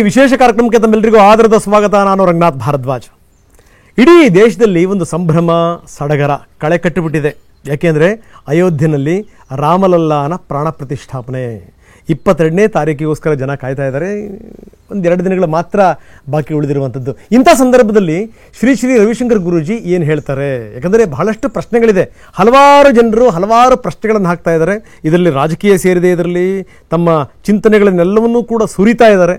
ವಿಶೇಷ ಕಾರ್ಯಕ್ರಮಕ್ಕೆ ತಮ್ಮೆಲ್ಲರಿಗೂ ಆದರದ ಸ್ವಾಗತ. ನಾನು ರಂಗನಾಥ್ ಭಾರದ್ವಾಜ್. ಇಡೀ ದೇಶದಲ್ಲಿ ಒಂದು ಸಂಭ್ರಮ ಸಡಗರ ಕಳೆ ಕಟ್ಟಿಬಿಟ್ಟಿದೆ. ಯಾಕೆಂದರೆ ಅಯೋಧ್ಯೆಯಲ್ಲಿ ರಾಮಲಲ್ಲಾನ ಪ್ರಾಣ ಪ್ರತಿಷ್ಠಾಪನೆ 22ನೇ ತಾರೀಕಿಗೋಸ್ಕರ ಜನ ಕಾಯ್ತಾ ಇದ್ದಾರೆ. ಒಂದೆರಡು ದಿನಗಳು ಮಾತ್ರ ಬಾಕಿ ಉಳಿದಿರುವಂಥದ್ದು. ಇಂಥ ಸಂದರ್ಭದಲ್ಲಿ ಶ್ರೀ ಶ್ರೀ ರವಿಶಂಕರ್ ಗುರೂಜಿ ಏನು ಹೇಳ್ತಾರೆ? ಯಾಕಂದರೆ ಬಹಳಷ್ಟು ಪ್ರಶ್ನೆಗಳಿದೆ. ಹಲವಾರು ಜನರು ಹಲವಾರು ಪ್ರಶ್ನೆಗಳನ್ನು ಹಾಕ್ತಾ ಇದ್ದಾರೆ. ಇದರಲ್ಲಿ ರಾಜಕೀಯ ಸೇರಿದೆ, ಇದರಲ್ಲಿ ತಮ್ಮ ಚಿಂತನೆಗಳನ್ನೆಲ್ಲವನ್ನೂ ಕೂಡ ಸುರಿತಾ ಇದ್ದಾರೆ.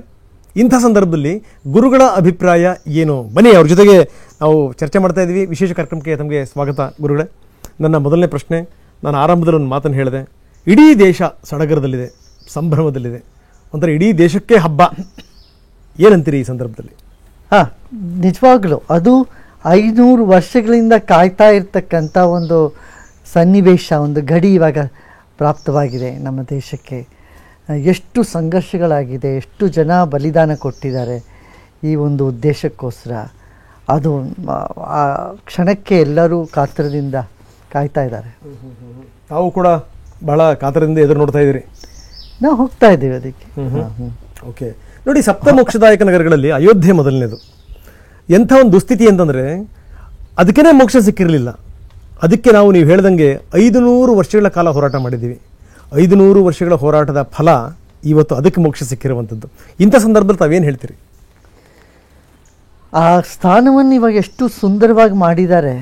ಇಂಥ ಸಂದರ್ಭದಲ್ಲಿ ಗುರುಗಳ ಅಭಿಪ್ರಾಯ ಏನು? ಬನ್ನಿ, ಅವ್ರ ಜೊತೆಗೆ ನಾವು ಚರ್ಚೆ ಮಾಡ್ತಾ ಇದ್ದೀವಿ. ವಿಶೇಷ ಕಾರ್ಯಕ್ರಮಕ್ಕೆ ತಮಗೆ ಸ್ವಾಗತ ಗುರುಗಳೇ. ನನ್ನ ಮೊದಲನೇ ಪ್ರಶ್ನೆ, ನಾನು ಆರಂಭದಲ್ಲಿ ಒಂದು ಮಾತನ್ನು ಹೇಳಿದೆ. ಇಡೀ ದೇಶ ಸಡಗರದಲ್ಲಿದೆ, ಸಂಭ್ರಮದಲ್ಲಿದೆ, ಒಂಥರ ಇಡೀ ದೇಶಕ್ಕೆ ಹಬ್ಬ. ಏನಂತೀರಿ ಈ ಸಂದರ್ಭದಲ್ಲಿ? ನಿಜವಾಗ್ಲೂ ಅದು 500 ವರ್ಷಗಳಿಂದ ಕಾಯ್ತಾ ಇರ್ತಕ್ಕಂಥ ಒಂದು ಸನ್ನಿವೇಶ, ಒಂದು ಗಡಿ ಇವಾಗ ಪ್ರಾಪ್ತವಾಗಿದೆ ನಮ್ಮ ದೇಶಕ್ಕೆ. ಎಷ್ಟು ಸಂಘರ್ಷಗಳಾಗಿದೆ, ಎಷ್ಟು ಜನ ಬಲಿದಾನ ಕೊಟ್ಟಿದ್ದಾರೆ ಈ ಒಂದು ಉದ್ದೇಶಕ್ಕೋಸ್ಕರ. ಅದು ಆ ಕ್ಷಣಕ್ಕೆ ಎಲ್ಲರೂ ಕಾತರದಿಂದ ಕಾಯ್ತಾ ಇದ್ದಾರೆ. ತಾವು ಕೂಡ ಬಹಳ ಕಾತರದಿಂದ ಎದುರು ನೋಡ್ತಾ ಇದ್ದೀರಿ. ನಾವು ಹೋಗ್ತಾ ಇದ್ದೀವಿ ಅದಕ್ಕೆ. ಓಕೆ, ನೋಡಿ, ಸಪ್ತ ಮೋಕ್ಷದಾಯಕ ನಗರಗಳಲ್ಲಿ ಅಯೋಧ್ಯೆ ಮೊದಲನೇದು. ಎಂಥ ಒಂದು ದುಸ್ಥಿತಿ ಅಂತಂದರೆ ಅದಕ್ಕೇ ಮೋಕ್ಷ ಸಿಕ್ಕಿರಲಿಲ್ಲ. ಅದಕ್ಕೆ ನೀವು ಹೇಳ್ದಂಗೆ 500 ವರ್ಷಗಳ ಕಾಲ ಹೋರಾಟ ಮಾಡಿದ್ದೀವಿ. 500 ವರ್ಷಗಳ ಹೋರಾಟದ ಫಲ ಇವತ್ತು ಅದಕ್ಕೆ ಮೋಕ್ಷ ಸಿಕ್ಕಿರುವಂಥದ್ದು. ಇಂಥ ಸಂದರ್ಭದಲ್ಲಿ ತಾವೇನು ಹೇಳ್ತೀರಿ? ಆ ಸ್ಥಾನವನ್ನು ಇವಾಗ ಎಷ್ಟು ಸುಂದರವಾಗಿ ಮಾಡಿದ್ದಾರೆ.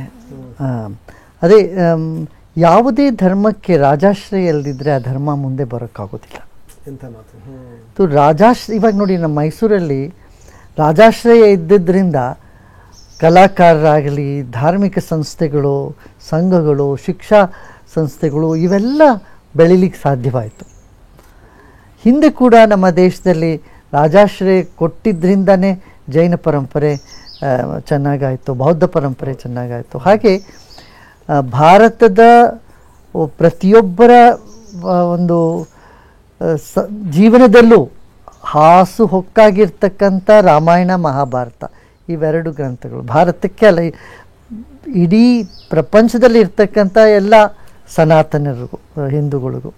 ಅದೇ ಯಾವುದೇ ಧರ್ಮಕ್ಕೆ ರಾಜಾಶ್ರಯ ಇಲ್ಲದಿದ್ದರೆ ಆ ಧರ್ಮ ಮುಂದೆ ಬರೋಕ್ಕಾಗೋದಿಲ್ಲ. ಇವಾಗ ನೋಡಿ, ನಮ್ಮ ಮೈಸೂರಲ್ಲಿ ರಾಜಾಶ್ರಯ ಇದ್ದಿದ್ದರಿಂದ ಕಲಾಕಾರರಾಗಲಿ, ಧಾರ್ಮಿಕ ಸಂಸ್ಥೆಗಳು, ಸಂಘಗಳು, ಶಿಕ್ಷಾ ಸಂಸ್ಥೆಗಳು ಇವೆಲ್ಲ ಬೆಳಿಲಿಕ್ಕೆ ಸಾಧ್ಯವಾಯಿತು. ಹಿಂದೆ ಕೂಡ ನಮ್ಮ ದೇಶದಲ್ಲಿ ರಾಜಾಶ್ರಯ ಕೊಟ್ಟಿದ್ದರಿಂದನೇ ಜೈನ ಪರಂಪರೆ ಚೆನ್ನಾಗಾಯಿತು, ಬೌದ್ಧ ಪರಂಪರೆ ಚೆನ್ನಾಗಾಯಿತು. ಹಾಗೆ ಭಾರತದ ಪ್ರತಿಯೊಬ್ಬರ ಒಂದು ಜೀವನದಲ್ಲೂ ಹಾಸು ಹೊಕ್ಕಾಗಿರ್ತಕ್ಕಂಥ ರಾಮಾಯಣ, ಮಹಾಭಾರತ ಇವೆರಡು ಗ್ರಂಥಗಳು ಭಾರತಕ್ಕೆ ಅಲ್ಲ, ಇಡೀ ಪ್ರಪಂಚದಲ್ಲಿ ಇರ್ತಕ್ಕಂಥ ಎಲ್ಲ ಸನಾತನರಿಗೂ, ಹಿಂದೂಗಳಿಗೂ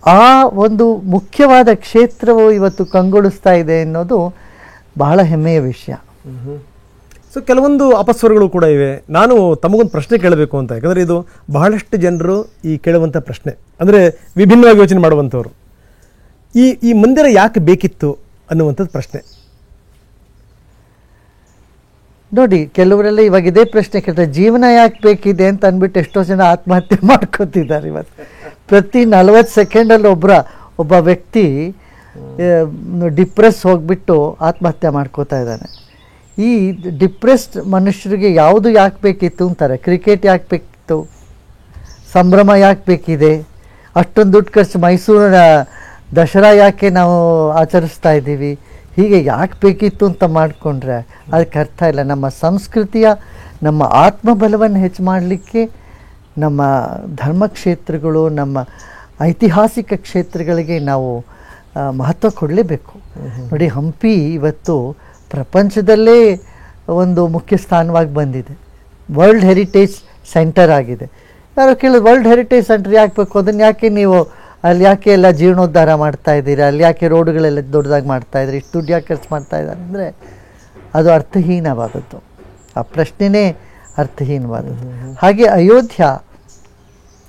ಆ ಒಂದು ಮುಖ್ಯವಾದ ಕ್ಷೇತ್ರವು ಇವತ್ತು ಕಂಗೊಳಿಸ್ತಾ ಇದೆ ಅನ್ನೋದು ಬಹಳ ಹೆಮ್ಮೆಯ ವಿಷಯ. ಸೊ ಕೆಲವೊಂದು ಅಪಸ್ವರಗಳು ಕೂಡ ಇವೆ. ನಾನು ತಮಗೊಂದು ಪ್ರಶ್ನೆ ಕೇಳಬೇಕು ಅಂತ, ಯಾಕಂದರೆ ಇದು ಬಹಳಷ್ಟು ಜನರು ಈ ಕೇಳುವಂಥ ಪ್ರಶ್ನೆ, ಅಂದರೆ ವಿಭಿನ್ನವಾಗಿ ಯೋಚನೆ ಮಾಡುವಂಥವ್ರು. ಈ ಮಂದಿರ ಯಾಕೆ ಬೇಕಿತ್ತು ಅನ್ನುವಂಥದ್ದು ಪ್ರಶ್ನೆ. ನೋಡಿ, ಕೆಲವರೆಲ್ಲ ಇವಾಗ ಇದೇ ಪ್ರಶ್ನೆ ಕೇಳ್ತಾರೆ, ಜೀವನ ಯಾಕೆ ಬೇಕಿದೆ ಅಂತ ಅಂದ್ಬಿಟ್ಟು ಎಷ್ಟೋ ಜನ ಆತ್ಮಹತ್ಯೆ ಮಾಡ್ಕೋತಿದ್ದಾರೆ. ಇವತ್ತು ಪ್ರತಿ 40 ಸೆಕೆಂಡಲ್ಲಿ ಒಬ್ಬ ವ್ಯಕ್ತಿ ಡಿಪ್ರೆಸ್ ಹೋಗ್ಬಿಟ್ಟು ಆತ್ಮಹತ್ಯೆ ಮಾಡ್ಕೋತಾ ಇದ್ದಾನೆ. ಈ ಡಿಪ್ರೆಸ್ಡ್ ಮನುಷ್ಯರಿಗೆ ಯಾವುದು ಯಾಕೆ ಬೇಕಿತ್ತು ಅಂತಾರೆ. ಕ್ರಿಕೆಟ್ ಯಾಕೆ ಬೇಕಿತ್ತು, ಸಂಭ್ರಮ ಯಾಕೆ ಬೇಕಿದೆ, ಅಷ್ಟೊಂದು ದುಡ್ಡು ಖರ್ಚು ಮೈಸೂರಿನ ದಸರಾ ಯಾಕೆ ನಾವು ಆಚರಿಸ್ತಾ ಇದ್ದೀವಿ, ಹೀಗೆ ಯಾಕೆ ಬೇಕಿತ್ತು ಅಂತ ಮಾಡಿಕೊಂಡ್ರೆ ಅದಕ್ಕೆ ಅರ್ಥ ಇಲ್ಲ. ನಮ್ಮ ಸಂಸ್ಕೃತಿಯ, ನಮ್ಮ ಆತ್ಮಬಲವನ್ನು ಹೆಚ್ಚು ಮಾಡಲಿಕ್ಕೆ ನಮ್ಮ ಧರ್ಮಕ್ಷೇತ್ರಗಳು, ನಮ್ಮ ಐತಿಹಾಸಿಕ ಕ್ಷೇತ್ರಗಳಿಗೆ ನಾವು ಮಹತ್ವ ಕೊಡಲೇಬೇಕು. ನೋಡಿ, ಹಂಪಿ ಇವತ್ತು ಪ್ರಪಂಚದಲ್ಲೇ ಒಂದು ಮುಖ್ಯ ಸ್ಥಾನವಾಗಿ ಬಂದಿದೆ. ವರ್ಲ್ಡ್ ಹೆರಿಟೇಜ್ ಸೆಂಟರ್ ಆಗಿದೆ. ಯಾರೋ ಕೇಳಿದ್ರು, ವರ್ಲ್ಡ್ ಹೆರಿಟೇಜ್ ಸೆಂಟರ್ ಯಾಕೆ ಬೇಕು, ಅದನ್ನು ಯಾಕೆ ನೀವು ಅಲ್ಲಿ ಯಾಕೆ ಎಲ್ಲ ಜೀರ್ಣೋದ್ಧಾರ ಮಾಡ್ತಾ ಇದ್ದೀರಾ, ಅಲ್ಲಿ ಯಾಕೆ ರೋಡ್ಗಳೆಲ್ಲ ದೊಡ್ಡದಾಗಿ ಮಾಡ್ತಾಯಿದ್ದೀರಿ, ಇಷ್ಟು ದುಡ್ಡು ಯಾಕೆ ಖರ್ಚು ಮಾಡ್ತಾಯಿದ್ದಾರೆ ಅಂದರೆ ಅದು ಅರ್ಥಹೀನವಾದದ್ದು. ಆ ಪ್ರಶ್ನೆನೇ ಅರ್ಥಹೀನವಾದದ್ದು. ಹಾಗೆ ಅಯೋಧ್ಯ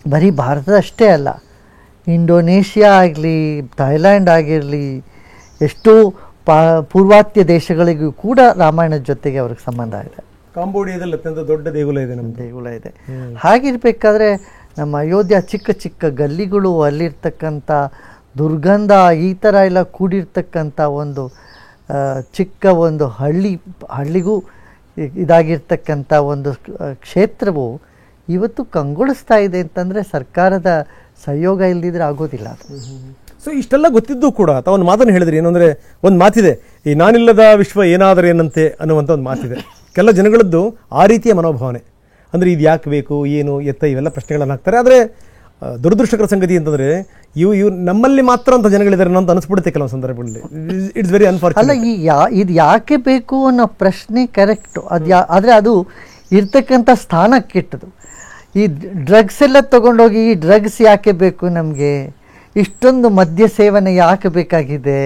ಬರೀ ಭಾರತದಷ್ಟೇ ಅಲ್ಲ, ಇಂಡೋನೇಷ್ಯಾ ಆಗಲಿ, ಥೈಲ್ಯಾಂಡ್ ಆಗಿರಲಿ, ಎಷ್ಟೋ ಪೂರ್ವಾತ್ಯ ದೇಶಗಳಿಗೂ ಕೂಡ ರಾಮಾಯಣದ ಜೊತೆಗೆ ಅವ್ರಿಗೆ ಸಂಬಂಧ ಇದೆ. ಕಾಂಬೋಡಿಯಾದಲ್ಲಿ ಅತ್ಯಂತ ದೊಡ್ಡ ದೇಗುಲ ಇದೆ, ನಮ್ಮ ದೇಗುಲ ಇದೆ. ಹಾಗಿರ್ಬೇಕಾದ್ರೆ ನಮ್ಮ ಅಯೋಧ್ಯ ಚಿಕ್ಕ ಚಿಕ್ಕ ಗಲ್ಲಿಗಳು, ಅಲ್ಲಿರ್ತಕ್ಕಂಥ ದುರ್ಗಂಧ, ಈ ಥರ ಎಲ್ಲ ಕೂಡಿರ್ತಕ್ಕಂಥ ಒಂದು ಚಿಕ್ಕ ಒಂದು ಹಳ್ಳಿಗೂ ಇದಾಗಿರ್ತಕ್ಕಂಥ ಒಂದು ಕ್ಷೇತ್ರವು ಇವತ್ತು ಕಂಗೊಳಿಸ್ತಾ ಇದೆ ಅಂತಂದರೆ ಸರ್ಕಾರದ ಸಹಯೋಗ ಇಲ್ಲದಿದ್ರೆ ಆಗೋದಿಲ್ಲ ಅದು. ಸೊ ಇಷ್ಟೆಲ್ಲ ಗೊತ್ತಿದ್ದು ಕೂಡ ತಾವೊಂದು ಮಾತನ್ನು ಹೇಳಿದ್ರಿ, ಏನಂದರೆ ಒಂದು ಮಾತಿದೆ, ಈ ನಾನಿಲ್ಲದ ವಿಶ್ವ ಏನಾದರೂ ಏನಂತೆ ಅನ್ನುವಂಥ ಒಂದು ಮಾತಿದೆ. ಕೆಲ ಜನಗಳದ್ದು ಆ ರೀತಿಯ ಮನೋಭಾವನೆ. ಅಂದರೆ ಇದು ಯಾಕೆ ಬೇಕು, ಏನು ಎತ್ತ, ಇವೆಲ್ಲ ಪ್ರಶ್ನೆಗಳನ್ನು ಹಾಕ್ತಾರೆ. ಆದರೆ ದುರದೃಷ್ಟಕರ ಸಂಗತಿ ಅಂತಂದರೆ ಇವು ನಮ್ಮಲ್ಲಿ ಮಾತ್ರ ಅಂತ ಜನಗಳಿದ್ದಾರೆ ಅಂತ ಅನಿಸ್ಬಿಡುತ್ತೆ ಕೆಲವೊಂದು ಸಂದರ್ಭಗಳಲ್ಲಿ. It's very unfortunate. ಅಲ್ಲ, ಇದು ಯಾಕೆ ಬೇಕು ಅನ್ನೋ ಪ್ರಶ್ನೆ ಕರೆಕ್ಟು. ಆದರೆ ಅದು ಇರ್ತಕ್ಕಂಥ ಸ್ಥಾನ ಕೆಟ್ಟದು. ಈ ಡ್ರಗ್ಸ್ ಎಲ್ಲ ತೊಗೊಂಡೋಗಿ ಈ ಡ್ರಗ್ಸ್ ಯಾಕೆ ಬೇಕು, ನಮಗೆ ಇಷ್ಟೊಂದು ಮದ್ಯ ಸೇವನೆ ಯಾಕೆ ಬೇಕಾಗಿದೆ,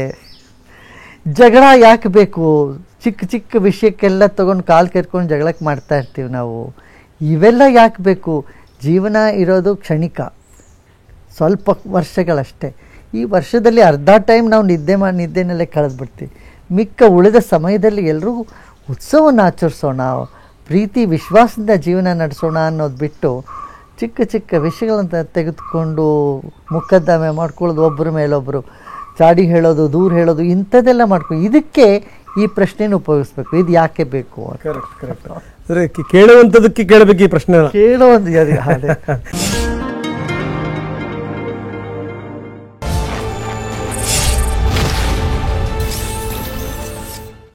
ಜಗಳ ಯಾಕೆ ಬೇಕು? ಚಿಕ್ಕ ಚಿಕ್ಕ ವಿಷಯಕ್ಕೆಲ್ಲ ತೊಗೊಂಡು ಕಾಲು ಕೆರ್ಕೊಂಡು ಜಗಳಕ್ಕೆ ಮಾಡ್ತಾ ಇರ್ತೀವಿ ನಾವು. ಇವೆಲ್ಲ ಯಾಕೆ ಬೇಕು? ಜೀವನ ಇರೋದು ಕ್ಷಣಿಕ, ಸ್ವಲ್ಪ ವರ್ಷಗಳಷ್ಟೇ. ಈ ವರ್ಷದಲ್ಲಿ ಅರ್ಧ ಟೈಮ್ ನಾವು ನಿದ್ದೆನಲ್ಲೇ ಕಳೆದ್ಬಿಡ್ತೀವಿ. ಮಿಕ್ಕ ಉಳಿದ ಸಮಯದಲ್ಲಿ ಎಲ್ಲರೂ ಉತ್ಸವವನ್ನು ಆಚರಿಸೋಣ, ಪ್ರೀತಿ ವಿಶ್ವಾಸದಿಂದ ಜೀವನ ನಡೆಸೋಣ ಅನ್ನೋದು ಬಿಟ್ಟು ಚಿಕ್ಕ ಚಿಕ್ಕ ವಿಷಯಗಳಂತ ತೆಗೆದುಕೊಂಡು ಮೊಕದ್ದಮೆ ಮಾಡ್ಕೊಳ್ಳೋದು, ಒಬ್ಬರ ಮೇಲೊಬ್ಬರು ಚಾಡಿ ಹೇಳೋದು, ದೂರ ಹೇಳೋದು, ಇಂಥದ್ದೆಲ್ಲ ಮಾಡ್ಕೊಂಡು ಇದಕ್ಕೆ ಈ ಪ್ರಶ್ನೆನ ಉಪಯೋಗಿಸ್ಬೇಕು. ಇದು ಯಾಕೆ ಬೇಕು? Correct correct. ಕೇಳುವಂಥದಕ್ಕೆ ಕೇಳಬೇಕು ಈ ಪ್ರಶ್ನೆ. ಕೇಳೋ ಒಂದು